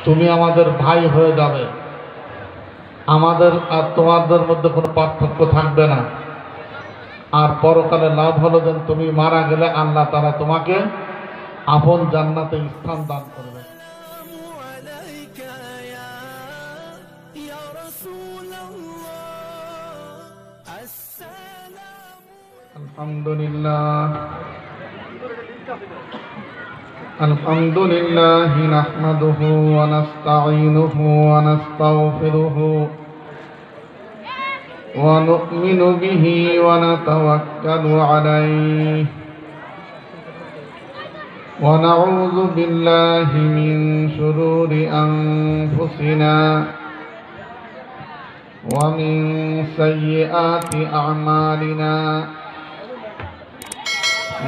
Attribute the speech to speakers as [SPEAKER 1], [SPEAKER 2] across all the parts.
[SPEAKER 1] তুমি আমাদের ভাই হয়ে যাবে, আমাদের আর তোমাদের মধ্যে কোনো পার্থক্য থাকবে না। আর পরকালে লাভ হলো যে তুমি মারা গেলে আল্লাহ তাআলা তোমাকে আপন জান্নাতে স্থান দান করবে। আলহামদুলিল্লাহ নাহমাদুহু ওয়া নাস্তাঈনুহু ওয়া নাস্তাগফিরুহু ওয়া নু'মিনু বিহি ওয়া নাতাওয়াক্কালু আলাইহি ওয়া নাউযু বিল্লাহি মিন শুরুরি আনফুসিনা ওয়া মিন সাইয়্যাতি আ'মালিনা।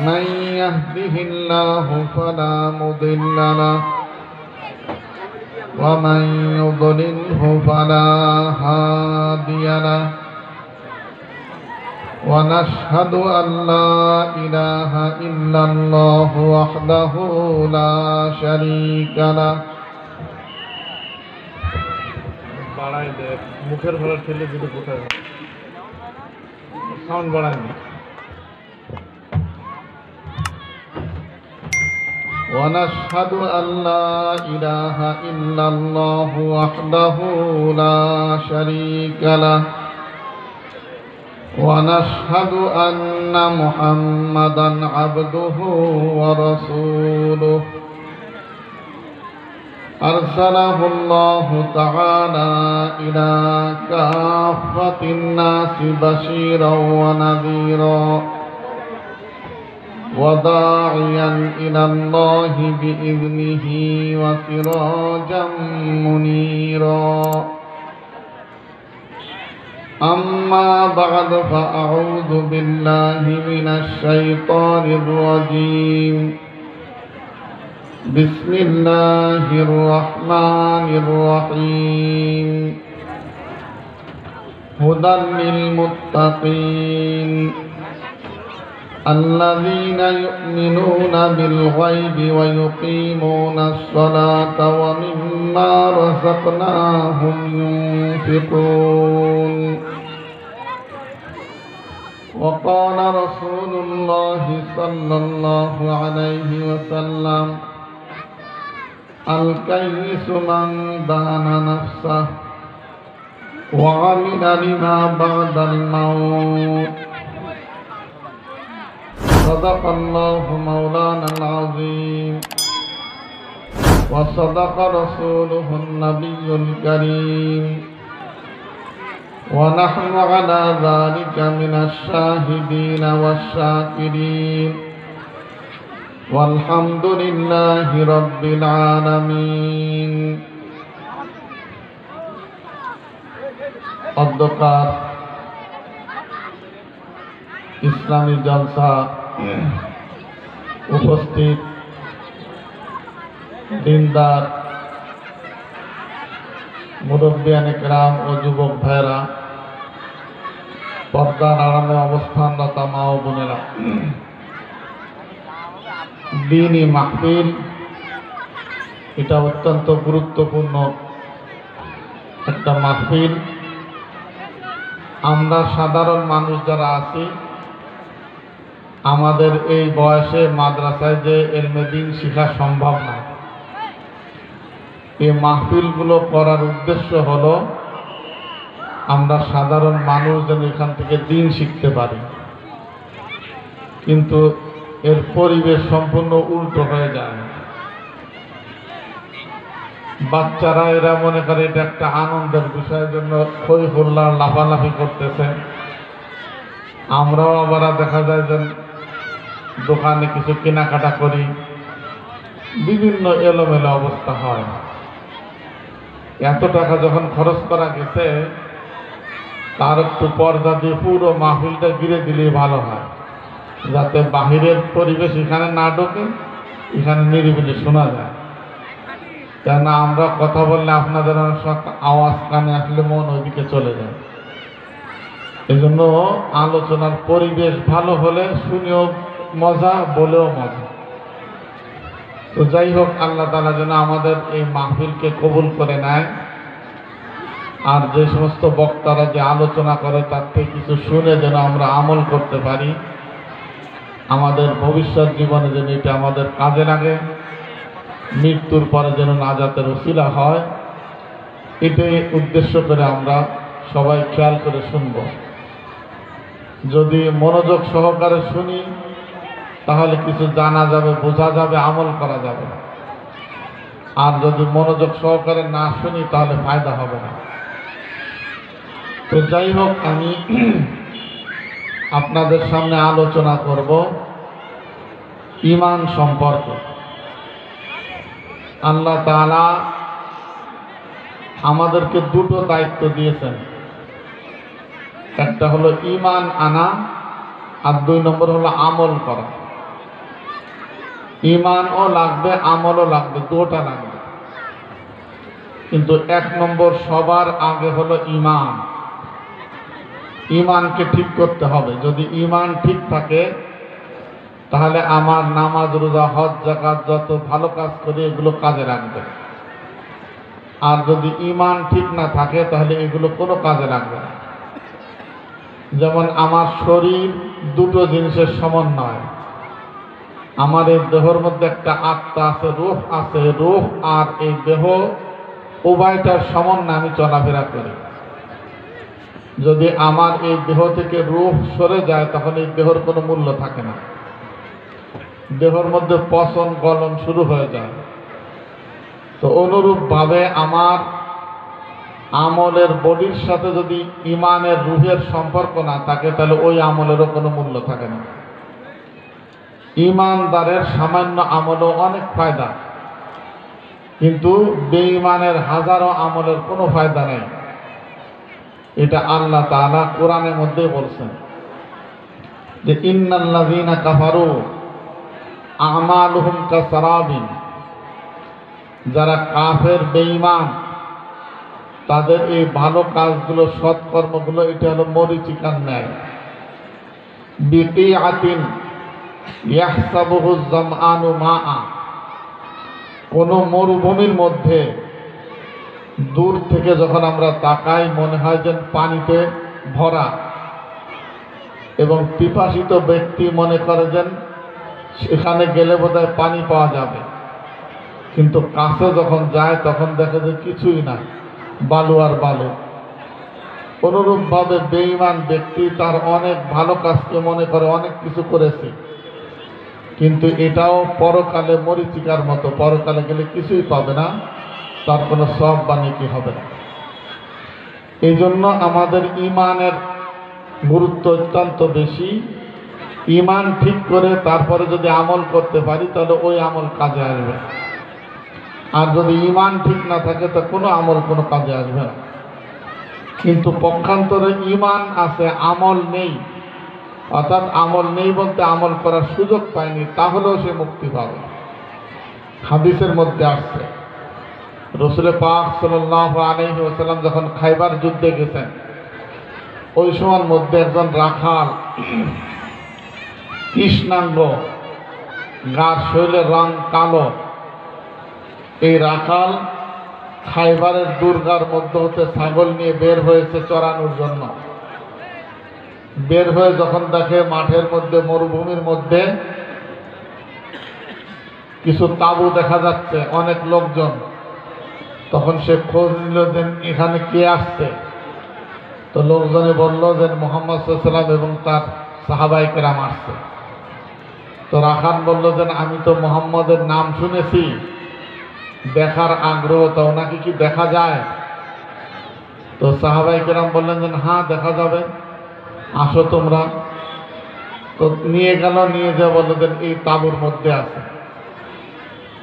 [SPEAKER 1] من يهده الله فلا مضل له ومن يضلله فلا هادي له ونشهد أن لا إله إلا الله وحده لا شريك له বাড়াই দে মুখের ভরা ঠেলে দিতে কোথায় সাউন্ড বাড়াই না। ونشهد أن لا إله إلا الله وحده لا شريك له ونشهد أن محمدا عبده ورسوله أرسله الله تعالى إلى كافة الناس بشيرا ونذيرا وداعيا إلى الله بإذنه وسراجا منيرا. أما بعد فأعوذ بالله من الشيطان الرجيم. بسم الله الرحمن الرحيم. هدى للمتقين الذين يؤمنون بالغيب ويقيمون الصلاة ومما رزقناهم ينفقون. وقال رسول الله صلى الله عليه وسلم الكيس من دان نفسه وعمل لما بعد الموت. صدق الله مولانا العظيم وصدق رسوله النبي الكريم ونحن على ذلك من الشاهدين والشاكرين والحمد لله رب العالمين. অধ্যকার ইসলামী জলসা উপস্থিত দিনদার মুরব্বিয়ানে কেরাম ও যুবক ভাইরা, পর্দার আড়ালে অবস্থানরত মা ও বোনেরা, দ্বীনি মাহফিল এটা অত্যন্ত গুরুত্বপূর্ণ একটা মাহফিল। আমরা সাধারণ মানুষ যারা আছি, আমাদের এই বয়সে মাদ্রাসায় যে ইলমে দ্বীন শেখা সম্ভব না। এই মাহফিলগুলো করার উদ্দেশ্য হলো আমরা সাধারণ মানুষ যেন এখান থেকে দ্বীন শিখতে পারি, কিন্তু এর পরিবেশ সম্পূর্ণ উল্টো হয়ে যায়। বাচ্চারা এরা মনে করে এটা একটা আনন্দের বিষয়ের জন্য খই হুল্লার লাফালাফি করতেছে। আমরাও আবার দেখা যায় যে দোকানে কিছু কেনাকাটা করি, বিভিন্ন এলোমেলো অবস্থা হয়। এত টাকা যখন খরচ করা গেছে, তার একটু পর্দা দিয়ে পুরো মাহফিলটা ঘিরে দিলেই ভালো হয়, যাতে বাহিরের পরিবেশ এখানে না ঢোকে, এখানে নিরিবিলি শোনা যায়। কেন আমরা কথা বললে আপনাদের আওয়াজ কানে আসলে মন ওইদিকে চলে যায়। এই জন্য আলোচনার পরিবেশ ভালো হলে শুনেও মজা, বলেও মজা। তো যাই হোক, আল্লাহ তাআলা যেন আমাদের এই মাহফিলকে কবুল করে নেয়, আর যে সমস্ত বক্তারা যে আলোচনা করে তার থেকে কিছু শুনে যেন আমরা আমল করতে পারি, আমাদের ভবিষ্যৎ জীবনে যেন এটা আমাদের কাজে লাগে, মৃত্যুর পরে যেন নাজাতের ওসিলা হয়, এটাই উদ্দেশ্য করে আমরা সবাই খেয়াল করে শুনব। যদি মনোযোগ সহকারে শুনি তাহলে কিছু জানা যাবে, বোঝা যাবে, আমল করা যাবে। আর যদি মনোযোগ সহকারে না শুনি তাহলে ফায়দা হবে না। তো যাই হোক, আমি আপনাদের সামনে আলোচনা করব ঈমান সম্পর্কে। আল্লাহ তাআলা আমাদেরকে দুটো দায়িত্ব দিয়েছেন, একটা হলো ঈমান আনা, আর 2 নম্বর হলো আমল করা। ঈমানও লাগবে, আমলও লাগবে, দুটোটা লাগবে। কিন্তু 1 নম্বর সবার আগে হলো ঈমান। ঈমানকে ঠিক করতে হবে। যদি ঈমান ঠিক থাকে তাহলে আমার নামাজ, রোজা, হজ, যাকাত যত ভালো কাজ করি এগুলো কাজে লাগবে। আর যদি ঈমান ঠিক না থাকে তাহলে এগুলো কোনো কাজে লাগবে না। যেমন আমার শরীর দুটো জিনিসের সমন্বয়। আমার এই দেহের মধ্যে একটা আত্মা আছে, রূহ আছে। রূহ আর এই দেহ উভয়টার সমন্বয়ে আমি চলাফেরা করি। যদি আমার এই দেহ থেকে রূহ সরে যায় তখন এই দেহের কোনো মূল্য থাকে না। দেহের মধ্যে পচন গলন শুরু হয়ে যায়। তো অনুরূপভাবে আমার আমলের বডির সাথে যদি ঈমানের, রূহের সম্পর্ক না থাকে তাহলে ওই আমলেরও কোনো মূল্য থাকে না। ঈমানদারের সামান্য আমলও অনেক ফায়দা, কিন্তু বেঈমানের হাজারো আমলের কোনো ফায়দা নেই। এটা আল্লাহ তাআলা কোরআনের মধ্যে বলছেন যে ইন্নাল্লাযীনা কাফারু আমালুহুম কাসারাবিন, যারা কাফের, বেঈমান, তাদের এই ভালো কাজগুলো, সৎকর্মগুলো এটা হলো মরীচিকার ন্যায়। বিকিআতিন ইয়াহসাবুহু যামআনু মাআ, কোন মরুভূমির মধ্যে দূর থেকে যখন আমরা তাকাই মনে হয় যেন পানিতে ভরা, এবং পিপাসিত ব্যক্তি মনে করে যেন সেখানে গেলে বোধহয় পানি পাওয়া যাবে, কিন্তু কাছে যখন যায় তখন দেখে যে কিছুই না, বালু আর বালু। অনুরূপভাবে বেঈমান ব্যক্তি তার অনেক ভালো কাজকে মনে করে অনেক কিছু করেছে, কিন্তু এটাও পরকালে মরীচিকার মতো, পরকালে গেলে কিছুই পাবে না, তার কোনো সওয়াব বা নেকি হবে না। এই জন্য আমাদের ঈমানের গুরুত্ব অত্যন্ত বেশি। ঈমান ঠিক করে তারপরে যদি আমল করতে পারি তাহলে ওই আমল কাজে আসবে। আর যদি ঈমান ঠিক না থাকে তো কোনো আমল কোনো কাজে আসবে না। কিন্তু পক্ষান্তরে ঈমান আছে, আমল নেই, অর্থাৎ আমল নেই বলতে আমল করার সুযোগ পায়নি, তাহলেও সে মুক্তি পাবে। হাদিসের মধ্যে আসছে রাসূল পাক সাল্লাল্লাহু আলাইহি ওয়াসাল্লাম যখন খাইবার যুদ্ধে গেছেন, ওই সময়ের মধ্যে একজন রাখাল, কৃষ্ণাঙ্গ, গার শরীরের রং কালো, এই রাখাল খাইবারের দুর্গার মধ্যে হতে ছাগল নিয়ে বের হয়েছে চরানোর জন্য। বের হয়ে যখন দেখে মাঠের মধ্যে, মরুভূমির মধ্যে কিছু তাঁবু দেখা যাচ্ছে, অনেক লোকজন, তখন সে খোঁজ নিল যে এখানে কে আসছে। তো লোকজনে বলল যে মুহাম্মদ সাল্লাল্লাহু আলাইহি ওয়াসাল্লাম এবং তার সাহাবায়ে কেরাম আসছে। তো রাখাল বলল যে আমি তো মুহাম্মদের নাম শুনেছি, দেখার আগ্রহ, তো ওনাকে কি দেখা যায়? তো সাহাবায়ে কেরাম বললেন যে হ্যাঁ দেখা যাবে, আসো তোমরা। তো নিয়ে গেল, নিয়ে যা বলল যে এই তাঁবুর মধ্যে আছে।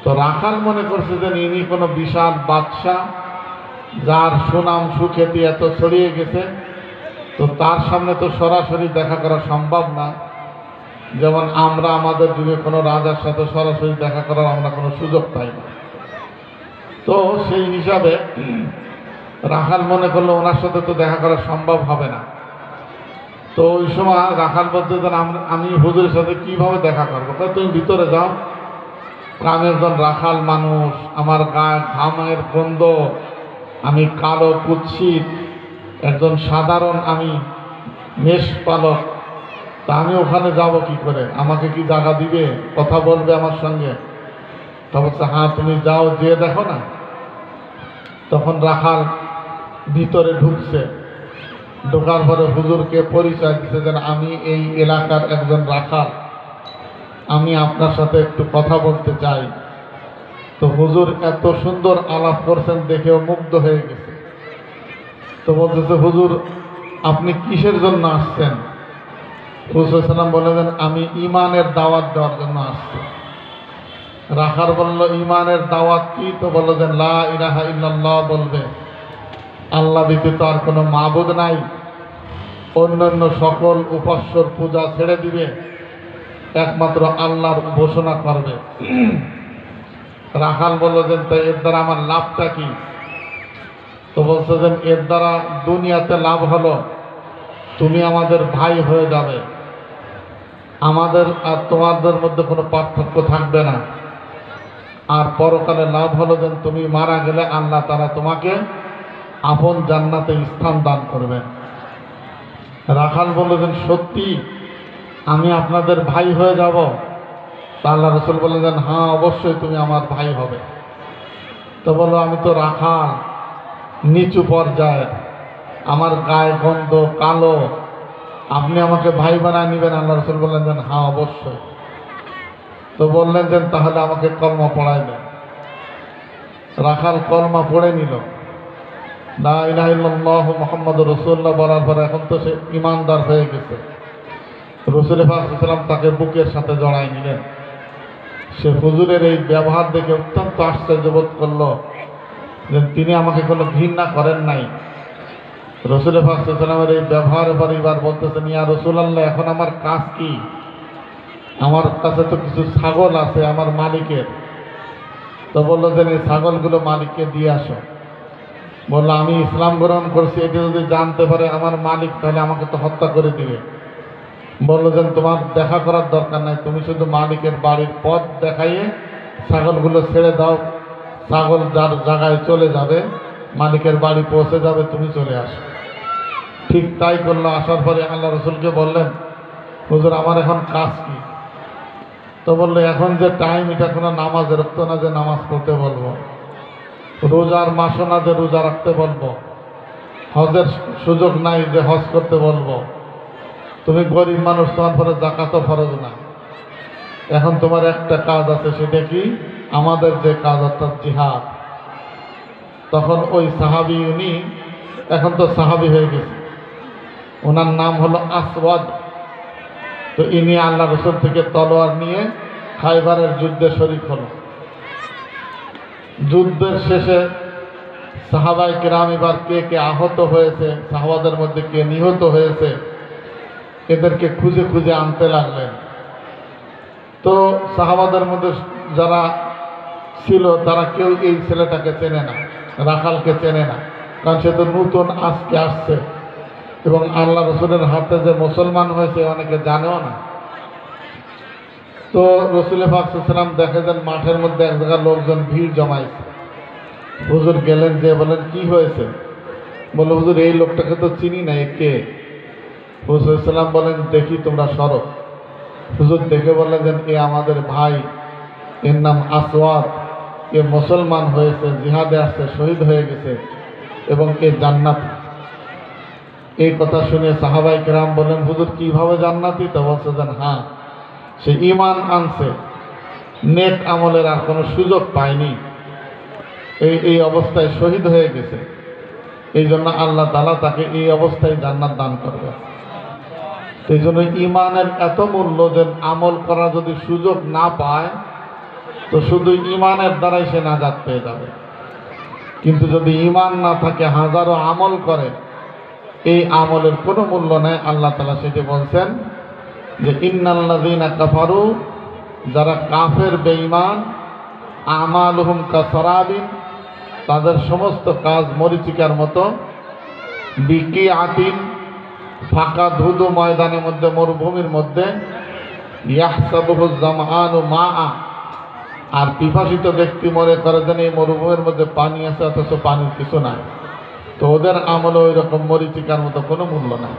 [SPEAKER 1] তো রাখাল মনে করছে যে ইনি কোনো বিশাল বাদশাহ, যার সুনাম সুখ্যাতি এত ছড়িয়ে গেছে, তো তার সামনে তো সরাসরি দেখা করা সম্ভব না। যেমন আমরা আমাদের যুগে কোনো রাজার সাথে সরাসরি দেখা করার আমরা কোনো সুযোগ পাই না। তো সেই হিসাবে রাখাল মনে করলো ওনার সাথে তো দেখা করা সম্ভব হবে না। তো ওই সময় রাখাল বলতে আমি হুজুরের সাথে কিভাবে দেখা করবো? তুমি ভিতরে যাও, আমি একজন রাখাল মানুষ, আমার গায়ে ঘামের গন্ধ, আমি কালো কুৎসিত একজন সাধারণ আমি মেষ পালক, তা আমি ওখানে যাব কি করে? আমাকে কি জায়গা দিবে? কথা বলবে আমার সঙ্গে? তা বলছে হ্যাঁ তুমি যাও, যেয়ে দেখো না। তখন রাখাল ভিতরে ঢুকছে, ঢোকার পরে হুজুরকে পরিচয় দিচ্ছে যে আমি এই এলাকার একজন রাখাল, আমি আপনার সাথে একটু কথা বলতে চাই। তো হুজুর এত সুন্দর আলাপ করছেন দেখেও মুগ্ধ হয়ে গেছে। তো বলতেছে হুজুর আপনি কিসের জন্য আসছেন? হুজুর সাল্লাম বললেন আমি ইমানের দাওয়াত দেওয়ার জন্য আসছি। রাখাল বলল ইমানের দাওয়াত কি? তো বলল যে লা ইলাহা ইল্লাল্লাহ বলবে, আল্লাহ ব্যতীত আর কোনো মাবুদ নাই, অন্যান্য সকল উপাস্যর পূজা ছেড়ে দিবে, একমাত্র আল্লাহর ঘোষণা করবে। রাখাল বলল যে এর দ্বারা আমার লাভটা কি? তো বলছে যে এর দ্বারা দুনিয়াতে লাভ হলো তুমি আমাদের ভাই হয়ে যাবে, আমাদের আর তোমাদের মধ্যে কোনো পার্থক্য থাকবে না। আর পরকালে লাভ হলো যে তুমি মারা গেলে আল্লাহ তাআলা তোমাকে আপন জান্নাতে স্থান দান করবেন। রাখাল বললেন সত্যি আমি আপনাদের ভাই হয়ে যাব? তা আল্লাহ রাসূল বললেন হ্যাঁ অবশ্যই তুমি আমার ভাই হবে। তো বললো আমি তো রাখাল, নিচু পর্যায়ের, আমার গায়ে গন্ধ কালো, আপনি আমাকে ভাই বানায় নেবেন? আল্লাহ রাসূল বললেন যে হ্যাঁ অবশ্যই। তো বললেন যে তাহলে আমাকে কলমা পড়াই দেন। রাখাল কলমা পড়ে নিল, লা ইলাহা ইল্লাল্লাহু মুহাম্মাদুর রাসূলুল্লাহ বলার পর এখন তো সে ঈমানদার হয়ে গেছে। রাসূল পাক সাল্লাল্লাহু আলাইহি ওয়াসাল্লাম তাকে বুকের সাথে জড়াই নিলেন। সে হুজুরের এই ব্যবহার দেখে অত্যন্ত আশ্চর্য বোধ করলো যে তিনি আমাকে কোনো ঘৃণা করেন নাই। রাসূল পাক সাল্লাল্লাহু আলাইহি ওয়াসাল্লামের এই ব্যবহারের পর এবার বলতেছেন ইয়া রাসূলুল্লাহ এখন আমার কাজ কি? আমার কাছে তো কিছু ছাগল আছে আমার মালিকের। তো বললো যে এই ছাগলগুলো মালিককে দিয়ে আসো। বললো আমি ইসলাম গ্রহণ করছি, এটি যদি জানতে পারে আমার মালিক তাহলে আমাকে তো হত্যা করে দিবে। বললো যে তোমার দেখা করার দরকার নাই, তুমি শুধু মালিকের বাড়ির পথ দেখাইয়ে ছাগলগুলো ছেড়ে দাও, ছাগল যার জায়গায় চলে যাবে, মালিকের বাড়ি পৌঁছে যাবে, তুমি চলে আসো। ঠিক তাই করলো। আসার পরে আল্লাহ রসুলকে বললেন হুজুর আমার এখন কাজ কি? তো বললো এখন যে টাইম এটা কোনো নামাজের রক্ত না যে নামাজ পড়তে বলবো, রোজার মাসও না যে রোজা রাখতে বলবো, হজের সুযোগ নাই যে হজ করতে বলবো, তুমি গরিব মানুষ তোমার পরে যাকাতও ফরজ না। এখন তোমার একটা কাজ আছে, সেটা কি? আমাদের যে কাজ অর্থাৎ জিহাদ। তখন ওই সাহাবী, উনি এখন তো সাহাবী হয়ে গেছে, ওনার নাম হলো আসওয়াদ। তো ইনি আল্লাহ রসুল থেকে তলোয়ার নিয়ে খাইবারের যুদ্ধে শরীক হল। যুদ্ধের শেষে সাহাবায়ে কেরাম এবার কে কে আহত হয়েছে, সাহাবাদের মধ্যে কে নিহত হয়েছে, এদেরকে খুঁজে খুঁজে আনতে লাগলেন। তো সাহাবাদের মধ্যে যারা ছিল তারা কেউ এই ছেলেটাকে চেনে না, রাখালকে চেনে না, কারণ সে তো নতুন আজকে আসছে এবং আল্লাহ রসুলের হাতে যে মুসলমান হয়েছে অনেকে জানেও না। তো রসুল পাক সাল্লাল্লাহু আলাইহি ওয়াসাল্লাম দেখে যান মাঠের মধ্যে এক জায়গায় লোকজন ভিড় জমাইছে। হুজুর গেলেন, যে বলেন কি হয়েছে? বলল হুজুর এই লোকটাকে তো চিনি না, কে? হুজুর সাল্লাম বলেন দেখি তোমরা সরো। হুজুর দেখে বললেন যে এ আমাদের ভাই, এর নাম আসওয়াদ, এ মুসলমান হয়েছে, জিহাদে আসছে, শহীদ হয়ে গেছে এবং এ জান্নাত। এই কথা শুনে সাহাবায়ে কেরাম বলেন হুজুর কিভাবে জান্নাতি? তো বলছেন হ্যাঁ সে ঈমান আনছে, নেক আমলের আর কোনো সুযোগ পায়নি, এই অবস্থায় শহীদ হয়ে গেছে, এই জন্য আল্লাহ তাআলা তাকে এই অবস্থায় জান্নাত দান করবে। এই জন্য ঈমানের এত মূল্য যে আমল করার যদি সুযোগ না পায় তো শুধু ঈমানের দ্বারাই সে নাজাত পেয়ে যাবে। কিন্তু যদি ঈমান না থাকে, হাজারো আমল করে, এই আমলের কোনো মূল্য নেই। আল্লাহ তাআলা সেটি বলছেন যে ইন্নাল্লাযীনা কাফারু, যারা কাফের বেঈমান, আমালুহুম কাসরাবিন, তাদের সমস্ত কাজ মরিচিকার মতো, বিকিআতিন, ফাঁকা ধুধু ময়দানের মধ্যে, মরুভূমির মধ্যে, ইয়াহসাবুহু যামআনু মাআ, আর পিপাসিত ব্যক্তি মনে করে যেন এই মরুভূমির মধ্যে পানি আছে অথচ পানির কিছু নাই, তো ওদের আমলে ওই রকম মরিচিকার মতো কোনো মূল্য নাই।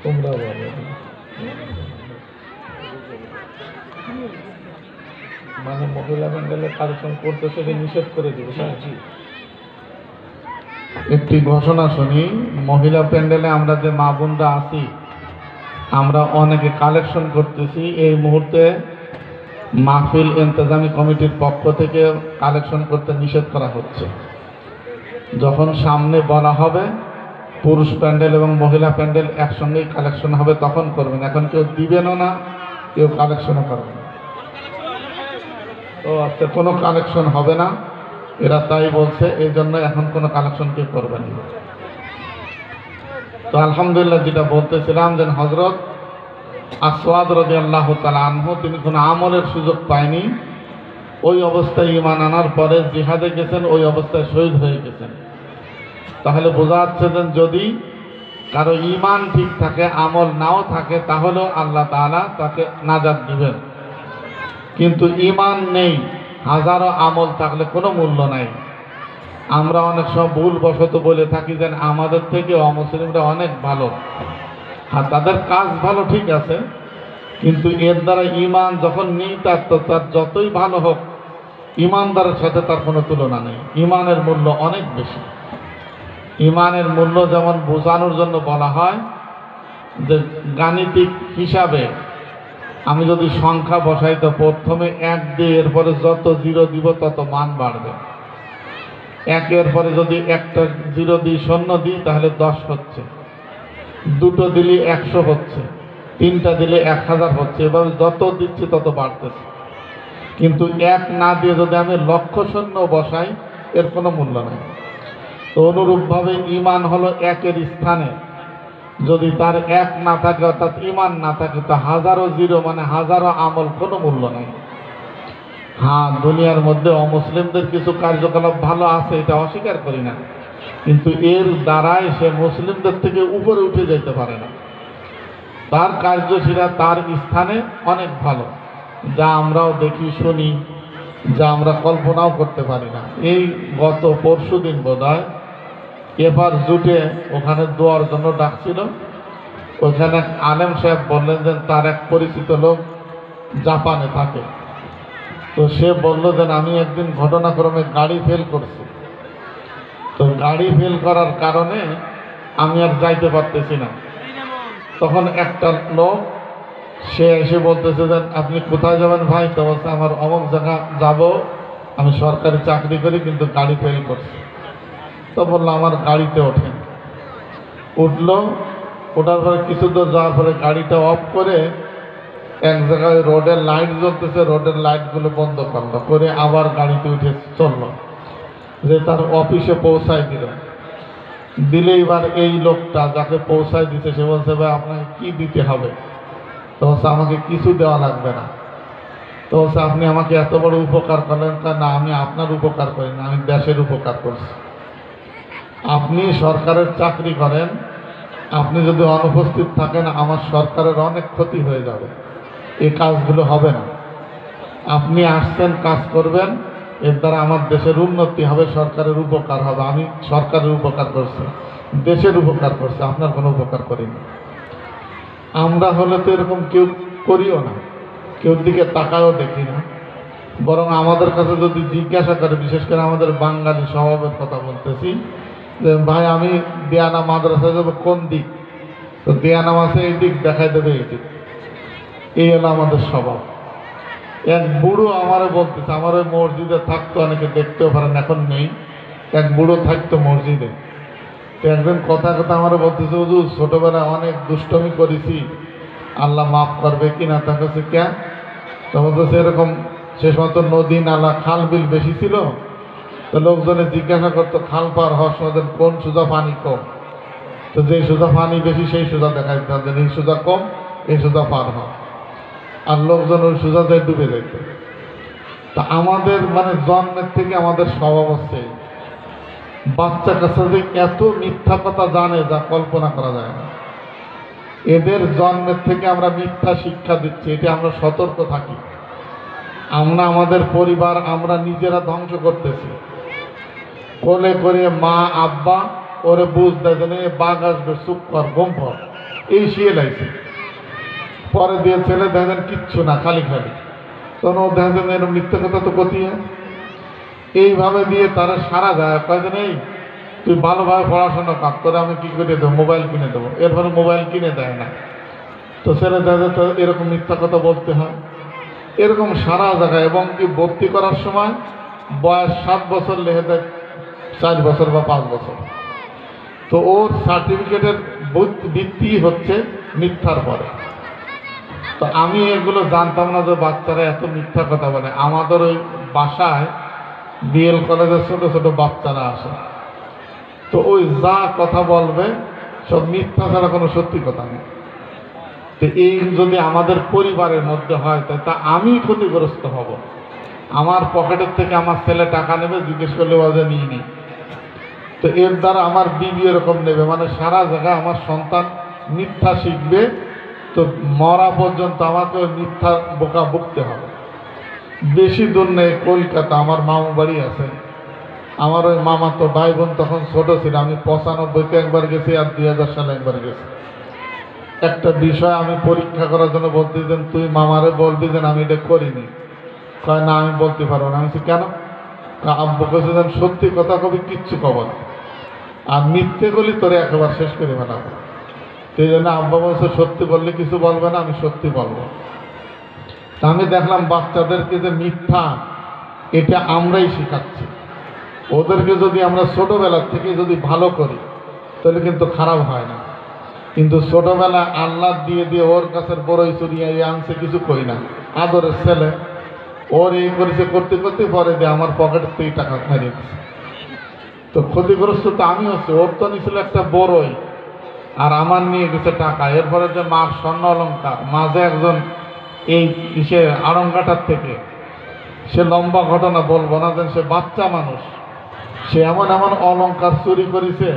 [SPEAKER 1] তোমরা বলো, মানে মহিলা প্যান্ডেলে কালেকশন করতে সেটা নিষেধ করে দিবে। একটি ঘোষণা শুনি, মহিলা প্যান্ডেলে আমরা যে মা বোনরা আছি আমরা অনেকে কালেকশন করতেছি। এই মুহূর্তে মাহফিল ইন্তজামি কমিটির পক্ষ থেকে কালেকশন করতে নিষেধ করা হচ্ছে। যখন সামনে বলা হবে পুরুষ প্যান্ডেল এবং মহিলা প্যান্ডেল একসঙ্গেই কালেকশন হবে তখন করবেন। এখন কেউ দিবেনও না, কেউ কালেকশনও করবেন না। তো আজকে কোনো কালেকশন হবে না, এরা তাই বলছে, এই জন্য এখন কোনো কালেকশন কেউ করবেন না। তো আলহামদুলিল্লাহ, যেটা বলতেছিলাম যে হযরত আসওয়াদ রাদিয়াল্লাহু তাআলা আনহু তিনি কোনো আমলের সুযোগ পায়নি, ওই অবস্থায় ঈমান আনার পরে জিহাদে গেছেন, ওই অবস্থায় শহীদ হয়ে গেছেন। তাহলে বোঝা যাচ্ছে যে যদি কারো ঈমান ঠিক থাকে, আমল নাও থাকে, তাহলেও আল্লাহ তাআলা তাকে নাজাত দিবেন। কিন্তু ঈমান নেই, হাজারো আমল থাকলে কোনো মূল্য নাই। আমরা অনেক সময় ভুলবশত বলে থাকি যে আমাদের থেকে অমুসলিমরা অনেক ভালো। হ্যাঁ, তাদের কাজ ভালো, ঠিক আছে, কিন্তু এর দ্বারা ঈমান যখন নেই তার যতই ভালো হোক, ঈমানদারের সাথে তার কোনো তুলনা নেই। ঈমানের মূল্য অনেক বেশি। ঈমানের মূল্য যেমন বোঝানোর জন্য বলা হয় যে গাণিতিক হিসাবে আমি যদি সংখ্যা বসাই তো প্রথমে 1 দিয়ে এরপরে যত 0 দিব তত মান বাড়বে। 1-এর পরে যদি একটা 0 দিই, 0 দিই, তাহলে 10 হচ্ছে, 2টো দিলে 100 হচ্ছে, 3টা দিলে 1000 হচ্ছে, এভাবে যত দিচ্ছি তত বাড়তেছে। কিন্তু 1 না দিয়ে যদি আমি লক্ষ শূন্য বসাই, এর কোনো মূল্য নেই। তো অনুরূপভাবে ঈমান হলো 1-এর স্থানে যদি তার 1 না থাকে, অর্থাৎ ঈমান না থাকে, তো হাজারো 0 মানে হাজারো আমল কোনো মূল্য নেই। হ্যাঁ, দুনিয়ার মধ্যে অমুসলিমদের কিছু কার্যকলাপ ভালো আছে, এটা অস্বীকার করি না, কিন্তু এর দ্বারাই সে মুসলিমদের থেকে উপরে উঠে যেতে পারে না। তার কার্যশীলা তার স্থানে অনেক ভালো, যা আমরাও দেখি, শুনি, যা আমরা কল্পনাও করতে পারি না। এই গত পরশুদিন বোধহয় এবার জুটে ওখানে দোয়ার জন্য ডাকছিল। ওখানে আলেম সাহেব বললেন যে তার এক পরিচিত লোক জাপানে থাকে। তো সে বলল যে আমি একদিন ঘটনাক্রমে গাড়ি ফেল করছি, তো গাড়ি ফেল করার কারণে আমি আর যাইতে পারতেছি না। তখন একটা লোক সে এসে বলতেছে যে আপনি কোথায় যাবেন ভাই? তো বলছে আমার অমুক জায়গা যাব, আমি সরকারি চাকরি করি, কিন্তু গাড়ি ফেল করছি। তো বললো আমার গাড়িতে ওঠেন। উঠলো, ওঠার পরে কিছু দূর যাওয়ার পরে গাড়িটা অফ করে এক জায়গায় রোডের লাইট জ্বলতেছে, রোডের লাইটগুলো বন্ধ করলো, করে আবার গাড়িতে উঠে চললো, যে তার অফিসে পৌঁছায় দিলে এবার এই লোকটা যাকে পৌঁছায় দিতে, সে বলছে ভাই আপনাকে কি দিতে হবে? তো বলছে আমাকে কিছু দেওয়া লাগবে না। তো বলছে আপনি আমাকে এত বড় উপকার করলেন। না, আমি আপনার উপকার করি না, আমি দেশের উপকার করছি। আপনি সরকারের চাকরি করেন, আপনি যদি অনুপস্থিত থাকেন আমার সরকারের অনেক ক্ষতি হয়ে যাবে, এই কাজগুলো হবে না। আপনি আসছেন, কাজ করবেন, এর দ্বারা আমার দেশের উন্নতি হবে, সরকারের উপকার হবে। আমি সরকারের উপকার করছি, দেশের উপকার করছি, আপনার কোনো উপকার করিনি। আমরা হলে তো এরকম কেউ করিও না, কেউ দিকে তাকায়ও দেখি না। বরং আমাদের কাছে যদি জিজ্ঞাসা করে, বিশেষ করে আমাদের বাঙালি স্বভাবের কথা বলতেছি, যে ভাই আমি দেয়ানা মাদ্রাসায় যাবো, কোন দিক? তো দেয়ানা মাসে এই দিক দেখাই দেবে, এই দিক। এই হলো আমাদের স্বভাব। এক বুড়ো আমারও বলতেছে, আমার ওই মসজিদে থাকতো, অনেকে দেখতেও পারেন, এখন নেই, এক বুড়ো থাকতো মসজিদে। তো একদিন কথা আমারও বলতেছে, হুজুর ছোটবেলায় অনেক দুষ্টমি করেছি, আল্লাহ মাফ করবে কিনা? তা কাছে কে? তো বলতেছে এরকম, সে সময় তো নদী নালা খাল বিল বেশি ছিল, তো লোকজনে জিজ্ঞাসা করতো খাল পার হওয়ার সময় কোন সুজা পানি কম, তো যে সুজা পানি বেশি সেই সুজা দেখা দিতে হবে, এই সুজা কম, এই সুজা পার হয়, আর লোকজন ওই সুজা যায় ডুবে যেত। তা আমাদের মানে জন্মের থেকে আমাদের স্বভাব হচ্ছে বাচ্চা কাছে যে এত মিথ্যা কথা জানে যা কল্পনা করা যায় না। এদের জন্মের থেকে আমরা মিথ্যা শিক্ষা দিচ্ছি, এটা আমরা সতর্ক থাকি। আমরা আমাদের পরিবার আমরা নিজেরা ধ্বংস করতেছি। কোলে করে মা আব্বা ওরে বুঝ দেয় যে বাঘ আসবে, চুপ কর, গম পর, এই শিয়ে লাগছে। পরে দিয়ে ছেলে দেখেন কিচ্ছু না, খালি খালি, তখন ও দেখেন এর মিথ্যা কথা তো কতিয়ে এইভাবে দিয়ে তারা সারা যায়। কয়েকদিন এই তুই ভালোভাবে পড়াশোনা কর, তোরে আমি কী করে দেবো, মোবাইল কিনে দেবো। এরপরে মোবাইল কিনে দেয় না, তো ছেলে দেখে তো এরকম মিথ্যা কথা বলতে হয়। এরকম সারা জায়গায়, এবং কি ভর্তি করার সময় বয়স 7 বছর লেখে দেয় 4 বছর বা 5 বছর। তো ওর সার্টিফিকেটের ভিত্তি হচ্ছে মিথ্যার পরে। তো আমি এগুলো জানতাম না যে বাচ্চারা এত মিথ্যা কথা বলে। আমাদের ওই বাসায় বিএল কলেজের ছোটো ছোটো বাচ্চারা আসে, তো ওই যা কথা বলবে সব মিথ্যা ছাড়া কোনো সত্যি কথা নেই। তো এই যদি আমাদের পরিবারের মধ্যে হয় তা আমি ক্ষতিগ্রস্ত হব। আমার পকেটের থেকে আমার ছেলে টাকা নেবে, জিজ্ঞেস করলে ওদের নিয়ে নিই। তো এর দ্বারা আমার বিবি এরকম নেবে, মানে সারা জায়গায় আমার সন্তান মিথ্যা শিখবে। তো মরা পর্যন্ত আমাকে ওই মিথ্যা বোকা বুকতে হবে। বেশি দূর নেই, কলকাতা আমার মামু বাড়ি আছে। আমার ওই মামা তো ভাই বোন তখন ছোট ছিল। আমি 95-তে একবার গেছি আর 2000 সালে একবার গেছি। একটা বিষয় আমি পরীক্ষা করার জন্য বলতে দেন, তুই মামারে বলবি যে আমি এটা করিনি। কয় না, আমি বলতে পারবো না। আমি কেন? আব্বু কেছে যেন সত্যি কথা কবি, কিচ্ছু কব না, আর মিথ্যে বলি তোরে একেবারে শেষ করে বানাবো। সেই জন্য আব্বা বলছে সত্যি বললে কিছু বলবে না, আমি সত্যি বলবো। তা আমি দেখলাম বাচ্চাদেরকে যে মিথ্যা, এটা আমরাই শেখাচ্ছি। ওদেরকে যদি আমরা ছোটোবেলার থেকে যদি ভালো করি তাহলে কিন্তু খারাপ হয় না। কিন্তু ছোটোবেলা আল্লাহ দিয়ে দিয়ে ওর কাছের বড়ই চুরিয়া আনছে, কিছু করি না, আদরের ছেলে, ওর এই করেছে করতে করতে পরে দিয়ে আমার পকেটের থেকে টাকা হারিয়ে দিচ্ছে। তো ক্ষতিগ্রস্ত তো আমি হচ্ছে। ওর তো নিয়েছিল একটা বড়ই, আর আমার নিয়ে গেছে টাকা। এরপরে যে মার স্বর্ণ অলঙ্কার, মাঝে একজন এই সে আড়ংঘাটার থেকে, সে লম্বা ঘটনা বলবো না, যেন সে বাচ্চা মানুষ, সে এমন এমন অলঙ্কার চুরি করেছে।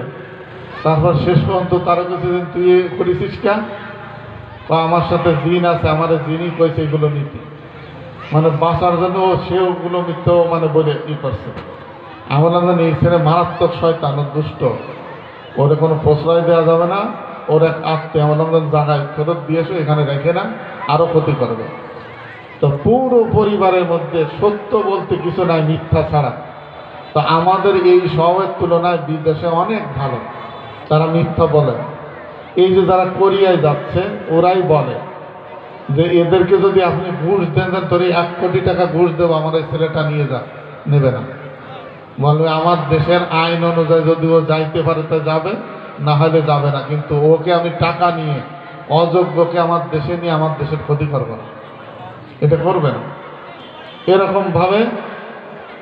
[SPEAKER 1] তারপর শেষ পর্যন্ত তারা কাছে তুই করেছিস কেন? আমার সাথে জিন আছে, আমার জিনই কইছে এগুলো নীতি, মানে বাঁচার জন্য সে ওগুলো মিথ্য মানে বলে ই করছে। আমরা জানি এই ছেলে মারাত্মক শয়তান, দুষ্ট, ওরে কোনো প্রশ্রয় দেওয়া যাবে না। ওর এক আত্মীয় আমরা জায়গায় ফেরত দিয়েছো, এখানে রেখে না, আরও ক্ষতি করবে। তো পুরো পরিবারের মধ্যে সত্য বলতে কিছু নাই মিথ্যা ছাড়া। তো আমাদের এই সবের তুলনায় বিদেশে অনেক ভালো, তারা মিথ্যা বলে। এই যে যারা কোরিয়ায় যাচ্ছে ওরাই বলে যে এদেরকে যদি আপনি ঘুষ দেন, তোর 1 কোটি টাকা ঘুষ দেবো, আমার এই ছেলেটা নিয়ে যা, নেবে না। বলবে আমার দেশের আইন অনুযায়ী যদি ও যাইতে পারে তা যাবে, না হলে যাবে না। কিন্তু ওকে আমি টাকা নিয়ে অযোগ্যকে আমার দেশে নিয়ে আমার দেশের ক্ষতি করব না, এটা করবে না। এরকমভাবে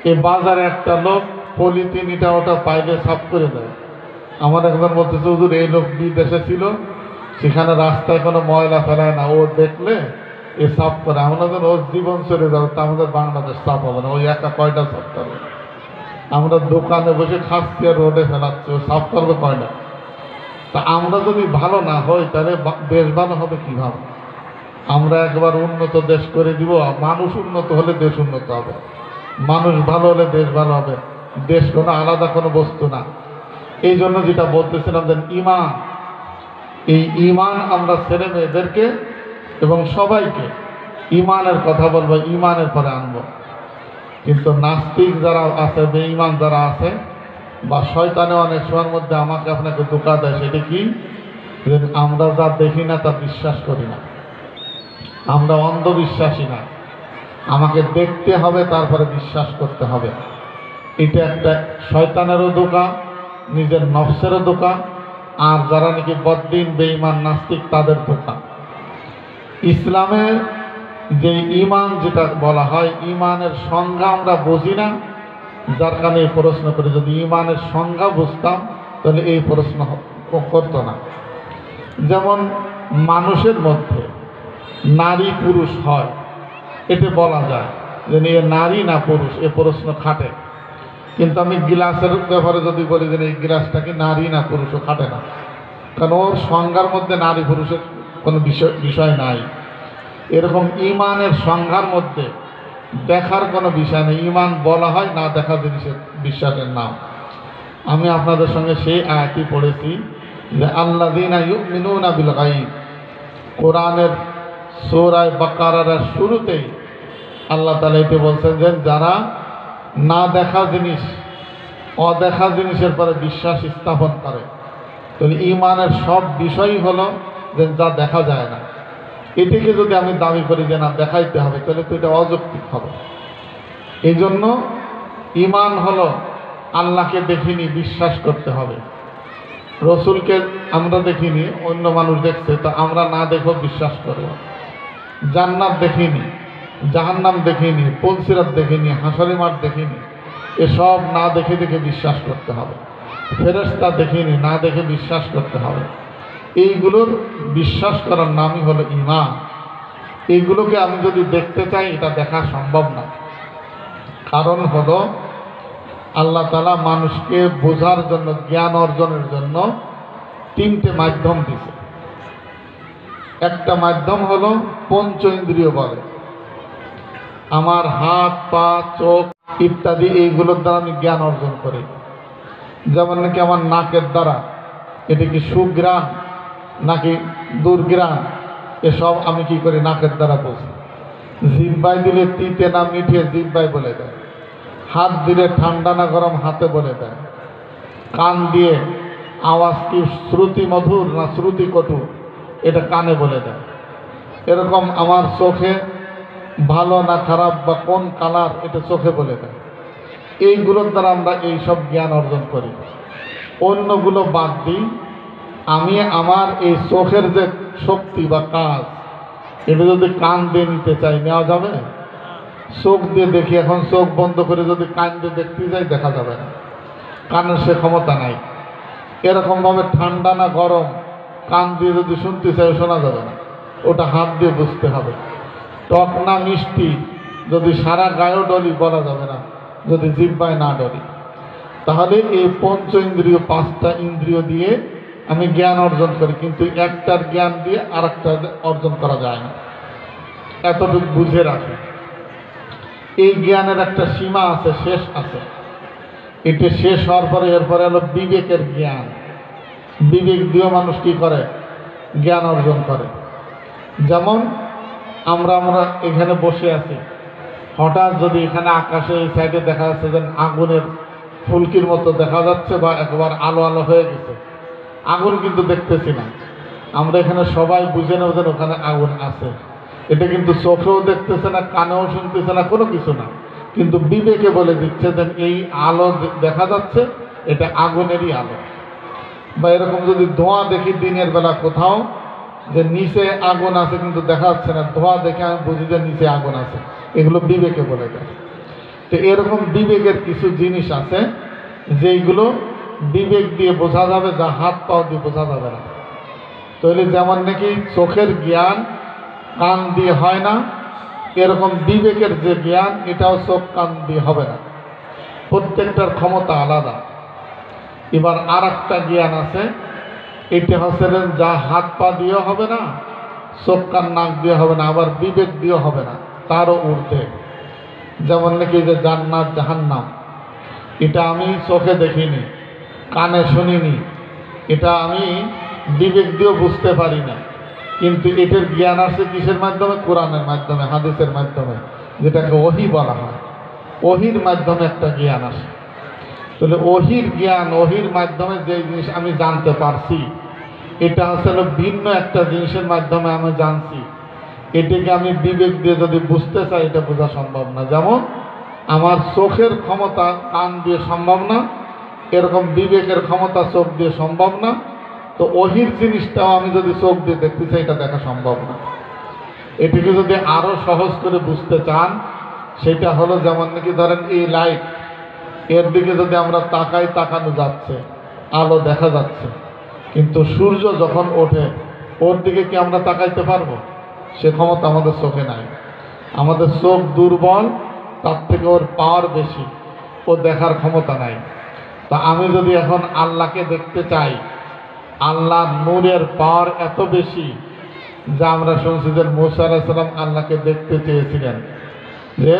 [SPEAKER 1] এই বাজারে একটা লোক পলিথিন এটা ওটা পাইলে সাফ করে দেয়। আমার একজন বলতেছে হুজুর এই লোক বিদেশে ছিল, সেখানে রাস্তায় কোনো ময়লা ফেলায় না, ও দেখলে এ সাফ করে। আমরা যেন ওর জীবন চলে যাবে, তা আমাদের বাংলাদেশ সাফ হবে না। ওই একা কয়টা সাফ করবে? আমরা দোকানে বসে খাচ্ছি আর রোডে ফেলাচ্ছি, ও সাফ করবে কয়টা? তা আমরা যদি ভালো না হই তাহলে দেশ ভালো হবে কীভাবে? আমরা একবার উন্নত দেশ করে দিব। মানুষ উন্নত হলে দেশ উন্নত হবে, মানুষ ভালো হলে দেশ ভালো হবে। দেশ কোনো আলাদা কোনো বস্তু না। এই জন্য যেটা বলতেছিলাম যে ঈমান, এই ঈমান আমরা ছেলে মেয়েদেরকে এবং সবাইকে ঈমানের কথা বলবো, ঈমানের পরে আনবো। কিন্তু নাস্তিক যারা আছে, বেঈমান যারা আছে, বা শয়তানে অনেক সময়ের মধ্যে আমাকে আপনাকে ধোঁকা দেয়। সেটা কি? যে আমরা যা দেখি না তা বিশ্বাস করি না, আমরা অন্ধবিশ্বাসী না। আমাকে দেখতে হবে তারপরে বিশ্বাস করতে হবে। এটা একটা শয়তানেরও ধোঁকা, নিজের নফসেরও ধোঁকা, আর যারা নাকি বদ্দিন বেঈমান নাস্তিক তাদের ধোঁকা। ইসলামের যে ঈমান যেটা বলা হয়, ঈমানের সংজ্ঞা আমরা বুঝি না, যার কারণে এই প্রশ্ন করি। যদি ঈমানের সংজ্ঞা বুঝতাম তাহলে এই প্রশ্ন করতো না। যেমন মানুষের মধ্যে নারী পুরুষ হয়, এটা বলা যায় যে এ নারী না পুরুষ, এ প্রশ্ন খাটে। কিন্তু আমি গ্লাসের ব্যাপারে যদি বলি যে এই গ্লাসটা কি নারী না পুরুষও খাটে না, কারণ ওর সংজ্ঞার মধ্যে নারী পুরুষের কোনো বিষয় নাই। এরকম ইমানের সংজ্ঞার মধ্যে দেখার কোনো বিষয় নেই। ইমান বলা হয় না দেখা জিনিসের বিশ্বাসের নাম। আমি আপনাদের সঙ্গে সেই আয়াতটি পড়েছি যে আল্লাযীনা ইউমিনুনা বিল গায়ব, কোরআনের সূরা বাকারার শুরুতেই আল্লাহ তাআলা এটি বলছেন যে যারা না দেখা জিনিস, অদেখা জিনিসের পরে বিশ্বাস স্থাপন করে। তো ইমানের সব বিষয়ই হলো যে যা দেখা যায় না, এটিকে যদি আমি দাবি করি যে না দেখাইতে হবে, তাহলে তো এটা অযৌক্তিক হবে। এই জন্য ইমান হলো আল্লাহকে দেখিনি বিশ্বাস করতে হবে। রসুলকে আমরা দেখিনি, অন্য মানুষ দেখছে, তো আমরা না দেখো বিশ্বাস করব। জান্নাত দেখিনি, জাহান্নাম দেখিনি, পুলসিরাত দেখিনি, হাসরের মাঠ দেখিনি, এসব না দেখে দেখে বিশ্বাস করতে হবে। ফেরেশতা দেখিনি, না দেখে বিশ্বাস করতে হবে। এইগুলোর বিশ্বাস করার নামই হলো ঈমান। এইগুলোকে আমি যদি দেখতে চাই, এটা দেখা সম্ভব না। কারণ হলো আল্লাহ তাআলা মানুষকে বোঝার জন্য, জ্ঞান অর্জনের জন্য তিনটে মাধ্যম দিয়েছে। একটা মাধ্যম হলো পঞ্চ ইন্দ্রিয় বলে, আমার হাত, পা, চোখ ইত্যাদি, এইগুলোর দ্বারা আমি জ্ঞান অর্জন করি। যেমন নাকি আমার নাকের দ্বারা এটি কি সুঘ্রাণ নাকি দুর্ঘ্রাণ, এসব আমি কি করি, নাকের দ্বারা বুঝি। জিহ্বায় দিলে তিতে না মিঠে জিহ্বায় বলে দেয়। হাত দিলে ঠান্ডা না গরম হাতে বলে দেয়। কান দিয়ে আওয়াজ কি শ্রুতি মধুর না শ্রুতি কটু, এটা কানে বলে দেয়। এরকম আমার চোখে ভালো না খারাপ বা কোন কালার, এটা চোখে বলে দেয়। এইগুলোর দ্বারা আমরা এইসব জ্ঞান অর্জন করি। অন্যগুলো বাদ দিই, আমি আমার এই চোখের যে শক্তি বা কাজ, এটা যদি কান দিয়ে নিতে চাই, নেওয়া যাবে? চোখ দিয়ে দেখি, এখন চোখ বন্ধ করে যদি কান দিয়ে দেখতে যাই, দেখা যাবে না, কানের সে ক্ষমতা নাই। এরকমভাবে ঠান্ডা না গরম, কান দিয়ে যদি শুনতে চাই, শোনা যাবে না, ওটা হাত দিয়ে বুঝতে হবে। টক না মিষ্টি, যদি সারা গায়েও ডলি, বলা যাবে না যদি জিহ্বায় না ডলি। তাহলে এই পঞ্চ ইন্দ্রিয়, পাঁচটা ইন্দ্রিয় দিয়ে আমি জ্ঞান অর্জন করি, কিন্তু একটার জ্ঞান দিয়ে আর একটা অর্জন করা যায় না। এতটুকু বুঝে রাখি। এই জ্ঞানের একটা সীমা আছে, শেষ আছে। এটি শেষ হওয়ার পরে এরপরে হলো বিবেকের জ্ঞান। বিবেক দিয়ে মানুষ কি করে, জ্ঞান অর্জন করে। যেমন আমরা এখানে বসে আছি, হঠাৎ যদি এখানে আকাশে এই সাইডে দেখা যাচ্ছে যে আগুনের ফুলকির মতো দেখা যাচ্ছে, বা একবার আলো আলো হয়ে গেছে, আগুন কিন্তু দেখতেছি না, আমরা এখানে সবাই বুঝে নেব যে ওখানে আগুন আছে। এটা কিন্তু চোখেও দেখতেছে না, কানেও শুনতেছে না, কোনো কিছু না, কিন্তু বিবেকে বলে দিচ্ছে যে এই আলো দেখা যাচ্ছে, এটা আগুনেরই আলো। বা এরকম যদি ধোঁয়া দেখি দিনের বেলা কোথাও, যে নিচে আগুন আছে কিন্তু দেখা যাচ্ছে না, ধোঁয়া দেখে আমি বুঝি যে নিচে আগুন আছে, এগুলো বিবেকে বলে দেয়। তো এরকম বিবেকের কিছু জিনিস আছে যেইগুলো বিবেক দিয়ে বোঝা যাবে, যা হাত পাও দিয়ে বোঝা যাবে না। তাহলে যেমন নাকি চোখের জ্ঞান কান দিয়ে হয় না, এরকম বিবেকের যে জ্ঞান, এটাও চোখ কান দিয়ে হবে না। প্রত্যেকটার ক্ষমতা আলাদা। এবার আর একটা জ্ঞান আছে, এটা হচ্ছে যা হাত পা দিয়ে হবে না, চোখ কান নাক দিয়ে হবে না, আবার বিবেক দিয়ে হবে না, তারও ঊর্ধ্বে। যেমন নাকি যে জান্নাত জাহান্নাম, এটা আমি চোখে দেখিনি, কানে শুনিনি, এটা আমি বিবেক দিয়েও বুঝতে পারি না, কিন্তু এটার জ্ঞান আসছে কিসের মাধ্যমে? কোরআনের মাধ্যমে, হাদিসের মাধ্যমে, যেটাকে ওহী বলা হয়। ওহীর মাধ্যমে একটা জ্ঞান আসে। তাহলে ওহীর জ্ঞান, ওহীর মাধ্যমে যে জিনিস আমি জানতে পারছি, এটা আসলে ভিন্ন একটা জিনিসের মাধ্যমে আমি জানছি। এটাকে আমি বিবেক দিয়ে যদি বুঝতে চাই, এটা বোঝা সম্ভব না। যেমন আমার চোখের ক্ষমতা কান দিয়ে সম্ভব না, এরকম বিবেকের ক্ষমতা চোখ দিয়ে সম্ভব না। তো ওহীর জিনিসটাও আমি যদি চোখ দিয়ে দেখতে চাই, এটা দেখা সম্ভব না। এটিকে যদি আরও সহজ করে বুঝতে চান, সেটা হলো যেমন নাকি ধরেন এই লাইট, এর দিকে যদি আমরা তাকাই, তাকানো যাচ্ছে, আলো দেখা যাচ্ছে, কিন্তু সূর্য যখন ওঠে, ওর দিকে কি আমরা তাকাইতে পারবো? সে ক্ষমতা আমাদের চোখে নাই। আমাদের চোখ দুর্বল, তার থেকে ওর পাওয়ার বেশি। ও দেখার ক্ষমতা নাই। তা আমি যদি এখন আল্লাহকে দেখতে চাই, আল্লাহর নূরের পাওয়ার এত বেশি যা আমরা শুনছি যে মুসা আলাইহিস সালাম আল্লাহকে দেখতে চেয়েছিলেন, যে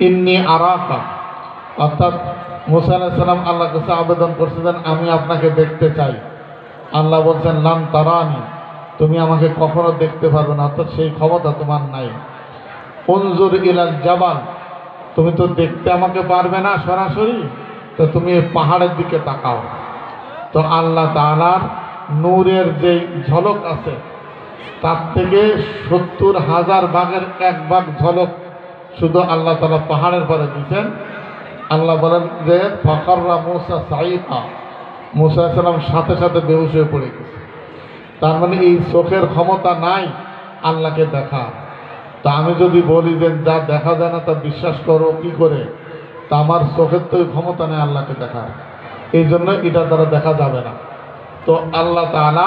[SPEAKER 1] ইন্নী আরাকা, অর্থাৎ মুসা আলাইহিস সালাম আল্লাহর কাছে আবেদন করছিলেন আমি আপনাকে দেখতে চাই। আল্লাহ বলছেন লান তারানি, তুমি আমাকে কখনো দেখতে পারবে না, অর্থাৎ সেই ক্ষমতা তোমার নাই। উনজুর ইলাল জাবাল, তুমি তো দেখতে আমাকে পারবে না সরাসরি, তো তুমি পাহাড়ের দিকে তাকাও। তো আল্লাহ তাআলার নূরের যেই ঝলক আছে তার থেকে ৭০,০০০ ভাগের ১ ভাগ ঝলক শুধু আল্লাহ তাআলা পাহাড়ের পরে দিয়েছেন। আল্লাহ বলেন যে ফাকাররা মুসা সাইকা, মুসা আলাইহিস সালাম সাথে সাথে বেহুশ হয়ে পড়ে গেছে। তার মানে এই চোখের ক্ষমতা নাই আল্লাহকে দেখা। তা আমি যদি বলি যে যা দেখা যায় না তা বিশ্বাস করো কি করে, তা আমার চোখের তো এই ক্ষমতা নেই আল্লাহকে দেখার, এই জন্য এটা দ্বারা দেখা যাবে না। তো আল্লাহ তাআলা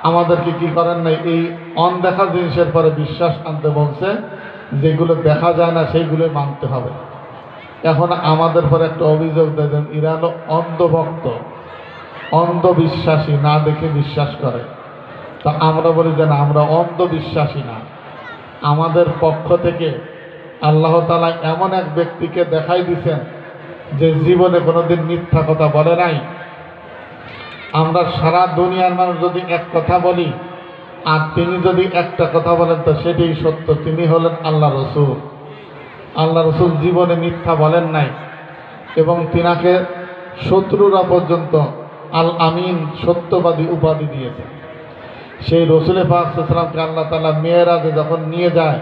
[SPEAKER 1] আমাদেরকে কি করেন নাই, এই অনদেখা জিনিসের পরে বিশ্বাস আনতে বলছে, যেগুলো দেখা যায় না সেইগুলো মানতে হবে। এখন আমাদের পরে একটা অভিযোগ দেন, এরা হলো অন্ধভক্ত, অন্ধবিশ্বাসী, না দেখে বিশ্বাস করে। তা আমরা বলি যে না, আমরা অন্ধবিশ্বাসী না। আমাদের পক্ষ থেকে আল্লাহ তাআলা এমন এক ব্যক্তিকে দেখাই দিয়েছেন যে জীবনে কোনোদিন মিথ্যা কথা বলে নাই। আমরা সারা দুনিয়ার মানুষ যদি এক কথা বলি আর তিনি যদি একটা কথা বলেন তো সেটাই সত্য, তিনি হলেন আল্লাহ রসুল। আল্লাহ রসুল জীবনে মিথ্যা বলেন নাই, এবং তিনাকে শত্রুরা পর্যন্ত আল আমিন, সত্যবাদী উপাধি দিয়েছে। সেই রসুল পাক সাল্লাল্লাহু আলাইহি ওয়াসাল্লামকে আল্লাহ তাআলা মেরাজে যখন নিয়ে যায়,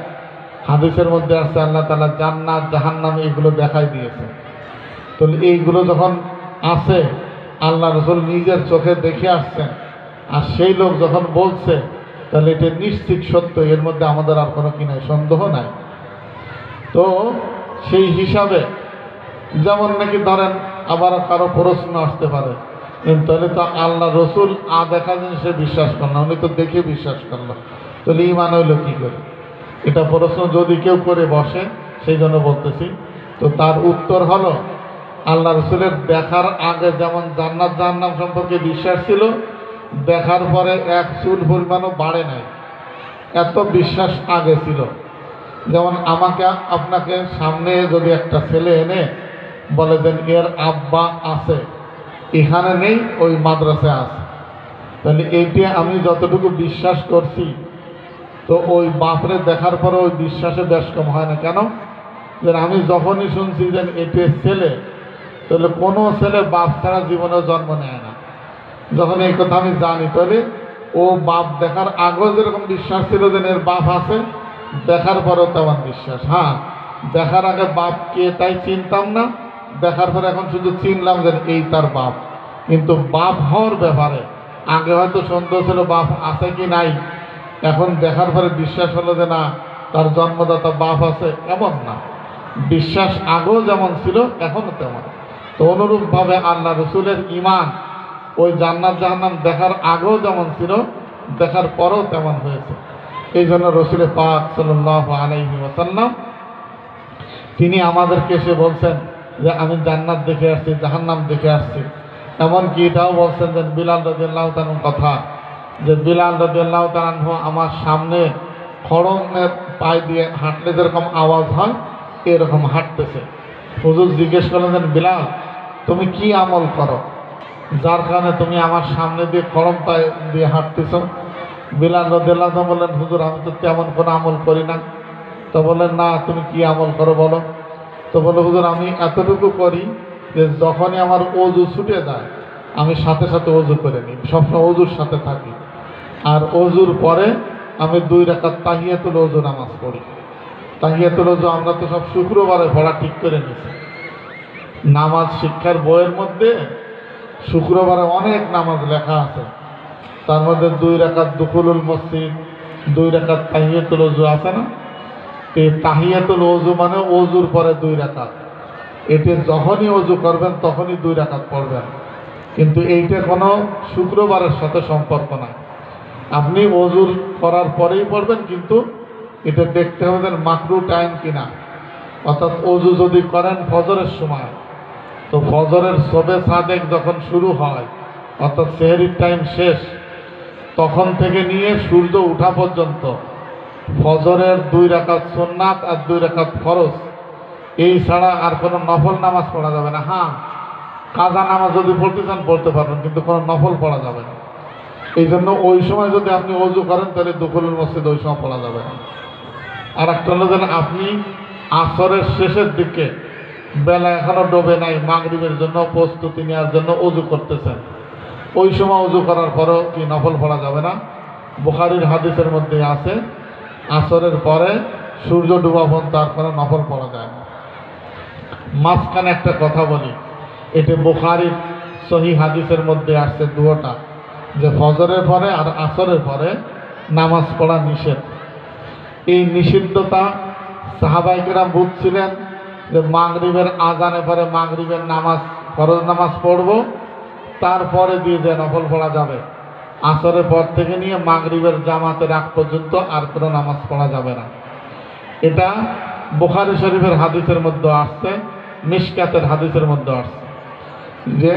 [SPEAKER 1] হাদিসের মধ্যে আসছে আল্লাহ তাআলা জান্নাত জাহান্নাম এগুলো দেখাই দিয়েছে। তো এইগুলো যখন আসে আল্লাহ রসুল নিজের চোখে দেখে আসছেন, আর সেই লোক যখন বলছে তাহলে এটা নিশ্চিত সত্য, এর মধ্যে আমাদের আর কোনো কি নাই, সন্দেহ নাই। তো সেই হিসাবে যেমন নাকি ধরেন আবার কারো প্রশ্ন আসতে পারে, তাহলে তো আল্লাহ রসুল দেখা জিনিসে বিশ্বাস করলো, উনি তো দেখে বিশ্বাস করলো, তাহলে ঈমান হইল কী করে? এটা প্রশ্ন যদি কেউ করে বসে, সেই জন্য বলতেছি। তো তার উত্তর হলো, আল্লাহ রসুলের দেখার আগে যেমন জান্নাত জাহান্নাম সম্পর্কে বিশ্বাস ছিল, দেখার পরে এক চুল পরিমাণও বাড়ে নাই, এত বিশ্বাস আগে ছিল। যেমন আমাকে আপনাকে সামনে যদি একটা ছেলে এনে বলে দেন এর আব্বা আছে, এখানে নেই, ওই মাদ্রাসায় আছে, তাহলে এইটি আমি যতটুকু বিশ্বাস করছি, তো ওই বাপরে দেখার পরে ওই বিশ্বাসে বেশ কম হয় না। কেন? যে আমি যখনই শুনছি যে এটি ছেলে, তাহলে কোনো ছেলে বাপ ছাড়া জীবনে জন্ম নেয় না। যখন এই কথা আমি জানি, তাহলে ও বাপ দেখার আগেও যেরকম বিশ্বাস ছিল যে এর বাপ আছে, দেখার পরেও তেমন বিশ্বাস। হ্যাঁ, দেখার আগে বাপ কে তাই চিনতাম না, দেখার পরে এখন শুধু চিনলাম যে এই তার বাপ। কিন্তু বাপ হওয়ার ব্যাপারে আগে হয়তো সন্দেহ ছিল বাপ আছে কি নাই, এখন দেখার পরে বিশ্বাস হলো যে না, তার জন্মদাতা বাপ আছে, এমন না। বিশ্বাস আগেও যেমন ছিল এখনও তেমন। তো অনুরূপভাবে আল্লাহ রসুলের ঈমান ওই জান্নাত জাহান্নাম দেখার আগেও যেমন ছিল, দেখার পরেও তেমন হয়েছে। এই জন্য রসুল পাক সাল্লাল্লাহু আলাইহি ওয়াসাল্লাম তিনি আমাদেরকে এসে বলছেন যে আমি জান্নাত দেখে আসছি, জাহান্নাম দেখে আসছি। এমনকি এটাও বলছেন যে বিলাল রাদিয়াল্লাহু তাআলার কথা, যে বিলাল রাদিয়াল্লাহু তাআলা আমার সামনে খড়মের পায়ে দিয়ে হাঁটলে যেরকম আওয়াজ হয় এরকম হাঁটতেছে। হুজুর জিজ্ঞেস করলেন যে বিলাল, তুমি কি আমল করো যার কারণে তুমি আমার সামনে দিয়ে খড়ম পায়ে দিয়ে হাঁটতেছ? বিলাল রাদিয়াল্লাহু তাআলা বললেন, হুজুর আমি তো তেমন কোনো আমল করি না। তো বললেন, না তুমি কি আমল করো বলো? তো বলো, হুজুর আমি এতটুকু করি যে যখনই আমার ওযু ছুটে যায় আমি সাথে সাথে ওযু করে নিই, সবসময় ওযুর সাথে থাকি। আর ওযুর পরে আমি 2 রাকাত তাহিয়াতুল ওযু নামাজ পড়ি। তাহিয়াতুল ওযু আমরা তো সব শুক্রবারে পড়া ঠিক করে নিয়েছি। নামাজ শিক্ষার বইয়ের মধ্যে শুক্রবারে অনেক নামাজ লেখা আছে, তার মধ্যে 2 রাকাত দুখুলুল মসজিদ, 2 রাকাত তাহিয়াতুল ওযু আছে না? এই তাহিয়াতুল ওযু মানে ওযুর পরে 2 রাকাত। এটি যখনই ওযু করবেন তখনই 2 রাকাত পড়বেন, কিন্তু এইটা কোনো শুক্রবারের সাথে সম্পর্ক নাই। আপনি ওযুর করার পরেই পড়বেন, কিন্তু এটা দেখতে হবে যে মাকরু টাইম কিনা, অর্থাৎ অজু যদি করেন ফজরের সময়, তো ফজরের শবে সাদেক যখন শুরু হয় অর্থাৎ সেহরির টাইম শেষ, তখন থেকে নিয়ে সূর্য ওঠা পর্যন্ত ফজরের 2 রাকাত সুন্নাত আর 2 রাকাত ফরজ, এই ছাড়া আর কোনো নফল নামাজ পড়া যাবে না। হ্যাঁ, কাজা নামাজ যদি পড়তে চান পড়তে পারবেন, কিন্তু কোনো নফল পড়া যাবে না। এই জন্য ওই সময় যদি আপনি অজু করেন তাহলে দুপুরের মসজিদে ওই সময় পড়া যাবে না। আর একটা হলো যেন আপনি আসরের শেষের দিকে, বেলা এখনো ডোবে নাই, মাগরিবের জন্য প্রস্তুতি নেওয়ার জন্য অজু করতেছেন, ওই সময় অজু করার পরেও কি নফল পড়া যাবে না? বুখারীর হাদিসের মধ্যে আছে আসরের পরে সূর্য ডুবা পর্যন্ত আর কোনো নফল পড়া যায় না। মাঝখানে একটা কথা বলি, এটি বুখারীর সহিহ হাদিসের মধ্যে আসছে দুটোটা, যে ফজরের পরে আর আসরের পরে নামাজ পড়া নিষেধ। এই নিষিদ্ধতা সাহাবায়ে কেরাম বুঝছিলেন যে মাগরিবের আজানের পরে মাগরিবের নামাজ, ফরজ নামাজ পড়ব, তারপরে দিয়ে যে নফল পড়া যাবে। আসরের পর থেকে নিয়ে মাগরিবের জামাতের আগ পর্যন্ত আর কোনো নামাজ পড়া যাবে না। এটা বুখারী শরীফের হাদিসের মধ্যে আসছে, মিশকাতের হাদিসের মধ্যে আসছে যে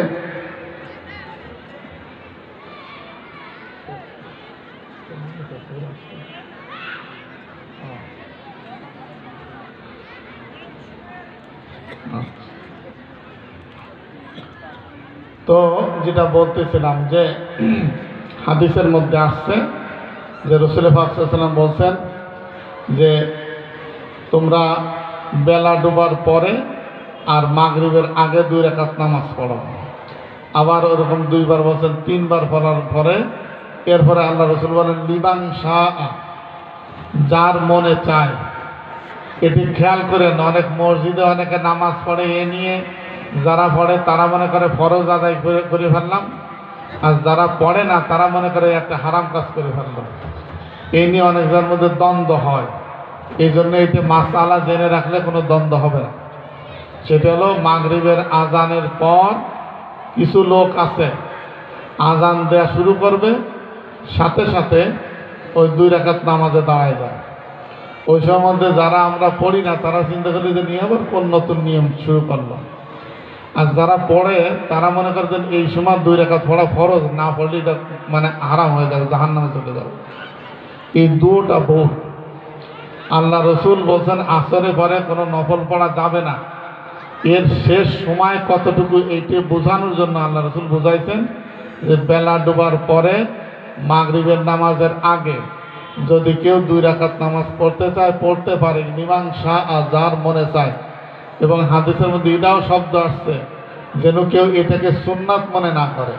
[SPEAKER 1] তো যেটা বলতেছিলাম যে হাদিসের মধ্যে আসছে যে রাসূল পাক সাল্লাল্লাহু আলাইহি ওয়াসাল্লাম বলছেন যে তোমরা বেলা ডোবার পরে আর মাগরিবের আগে 2 রাকাত নামাজ পড়ো। আবার ওরকম 2 বার বলছেন, 3 বার পড়ার পরে এরপরে আল্লাহ রাসূল বলেন লিমান শাআ, যার মনে চায়। এটি খেয়াল করেন, অনেক মসজিদে অনেকে নামাজ পড়ে, এ নিয়ে যারা পড়ে তারা মনে করে ফরজ আদায় করে ফেললাম, আর যারা পড়ে না তারা মনে করে একটা হারাম কাজ করে ফেললাম। এই নিয়ে অনেকজনের মধ্যে দ্বন্দ্ব হয়। এই জন্য এটি মাসআলা জেনে রাখলে কোনো দ্বন্দ্ব হবে না। সেটা হলো মাগরিবের আজানের পর কিছু লোক আছে আজান দেয়া শুরু করবে, সাথে সাথে ওই 2 রাকাত নামাজে দাঁড়ায় যায়। ওই সম্বন্ধে যারা আমরা পড়ি না তারা চিন্তা করি যে নিয়ে আবার কোন নতুন নিয়ম শুরু করলো। আর যারা পড়ে তারা মনে করছেন এই সময় 2 রাকাত পড়া ফরজ, না পড়লে এটা মানে হারাম হয়ে যাবে, জাহান্নামে চলে যাবে। এই দুটা ভুল। আল্লাহ রসুল বলছেন আসরের পরে কোনো নফল পড়া যাবে না। এর শেষ সময় কতটুকু এইটি বোঝানোর জন্য আল্লাহ রসুল বুঝাইছেন যে বেলা ডোবার পরে মাগরিবের নামাজের আগে যদি কেউ 2 রাকাত নামাজ পড়তে চায় পড়তে পারে, লিমান শাআ, যার মনে চায়। এবং হাদিসের মধ্যে এটাও শব্দ আসছে যেন কেউ এটাকে সুন্নাত মনে না করে।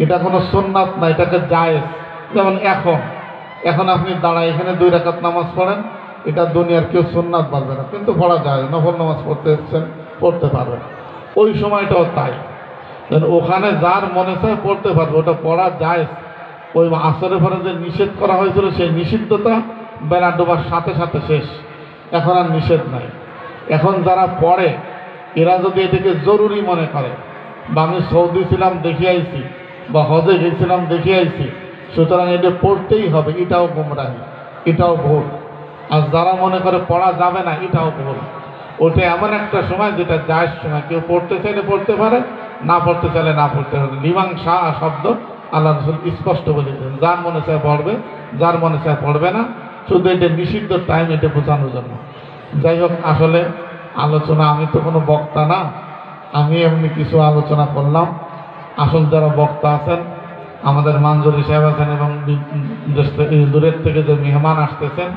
[SPEAKER 1] এটা কোনো সুন্নাত না, এটাকে জায়েজ। যেমন এখন আপনি দাঁড়ায় এখানে 2 রাকাত নামাজ পড়েন, এটা দুনিয়ার কেউ সুন্নাত বলবে না, কিন্তু পড়া যায়, নফল নামাজ পড়তে পারবেন। ওই সময়টাও তাই, ওখানে যার মনে চায় পড়তে পারবে, ওটা পড়া যায়। ওই আসরের পরে যে নিষেধ করা হয়েছিল সেই নিষিদ্ধতা বেলা ডোবার সাথে সাথে শেষ, এখন আর নিষেধ নাই। এখন যারা পড়ে এরা যদি এটাকে জরুরি মনে করে, বা আমি সৌদি ছিলাম দেখে আইছি, বা হজে গেছিলাম দেখে আইছি, সুতরাং এটা পড়তেই হবে, এটাও গোমরাহি, এটাও ভুল। আর যারা মনে করে পড়া যাবে না, এটাও ভুল। ওটা এমন একটা সময় যেটা জায়েজ সময়, কেউ পড়তে চাইলে পড়তে পারে, না পড়তে চাইলে না পড়তে পারে। লিমান শাআ শব্দ আল্লাহ রসুল স্পষ্ট বলেছেন, যার মনে চায় পড়বে, যার মনে চায় পড়বে না। শুধু এটা নিষিদ্ধ টাইম, এটা বোঝানোর জন্য। যাই হোক, আসলে আলোচনা, আমি তো কোনো বক্তা না, আমি এমনি কিছু আলোচনা করলাম। আসল যারা বক্তা আছেন আমাদের মানজুরি সাহেব আছেন, এবং দূরের থেকে যে মেহমান আসতেছেন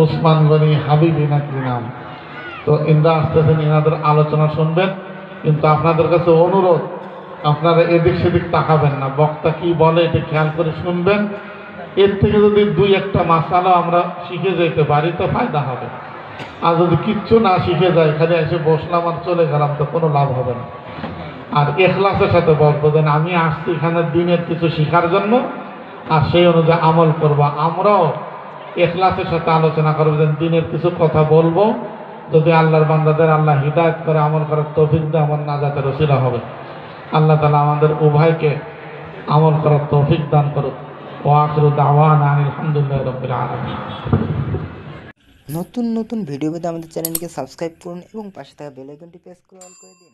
[SPEAKER 1] ওসমান গনি হাবিবি নাকি নাম, তো ইন্দ্রা আসতেছেন, এনাদের আলোচনা শুনবেন। কিন্তু আপনাদের কাছে অনুরোধ, আপনারা এদিক সেদিক তাকাবেন না, বক্তা কি বলে এটা খেয়াল করে শুনবেন। এর থেকে যদি 2-1টা মাসালা আমরা শিখে যেতে পারি তো ফায়দা হবে। আর যদি কিচ্ছু না শিখে যায়, খালি এসে বসলাম আর চলে গেলাম, তো কোনো লাভ হবে না। আর ইখলাসের সাথে বলবো যে আমি আসছি এখানে দিনের কিছু শেখার জন্য, আর সেই অনুযায়ী আমল করব। আমরাও ইখলাসের সাথে আলোচনা করবো, যে দিনের কিছু কথা বলবো, যদি আল্লাহর বান্দাদের আল্লাহ হিদায়াত করে আমল করার তৌফিক দেয়, আমার নাজাতের ওসিলা হবে। আল্লাহ তাআলা আমাদের উভয়কে আমল করার তৌফিক দান করুক। ওয়া আখিরু দাওয়ানা আনিল হামদুলিল্লাহি রাব্বিল আলামিন।
[SPEAKER 2] নতুন নতুন ভিডিও পেতে আমাদের চ্যানেলটিকে সাবস্ক্রাইব করুন এবং পাশে থাকা বেল আইকনটি প্রেস করে অল করে দিন।